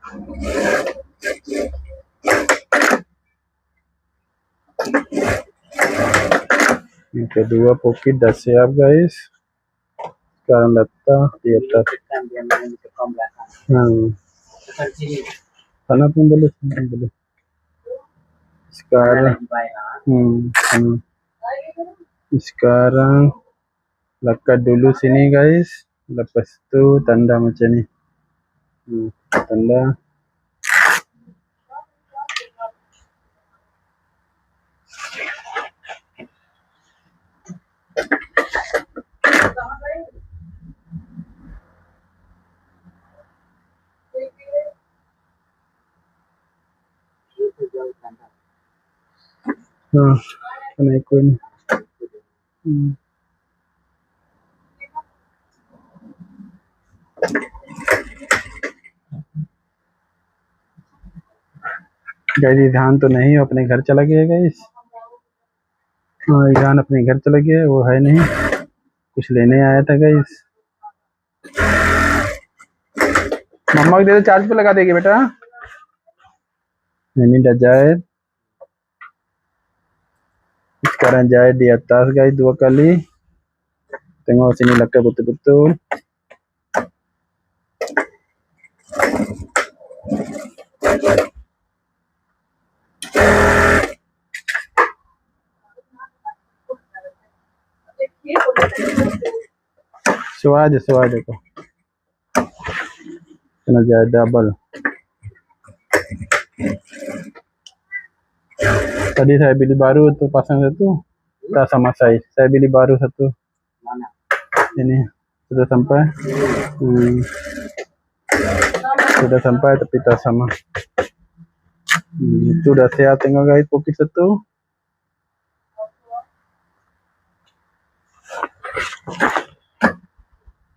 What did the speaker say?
Yang kedua pocket dah siap guys. Sekarang letak di atas. Sana pun boleh, sana pun boleh. Sekarang lekat dulu sini guys. Lepas tu tanda macam ni. Tanda. Kena ikut ni. Guys Izan तो नहीं, अपने घर चला गया गाइस। ईजान अपने घर चला गया, वो है नहीं, कुछ लेने आया था गाइस। मम्मा को दे दो, चार्ज पे लगा देगी बेटा। Ini dah jahit. Sekarang jahit di atas guys 2 kali. Tengok sini lekat betul-betul. Suara aja kok. Kena jahit double. Tadi saya beli baru tuh, pasang satu, tak sama size. Saya beli baru satu. Mana? Ini sudah sampai. Sudah sampai tapi tak sama. Itu udah siap, tengok guys pocket satu.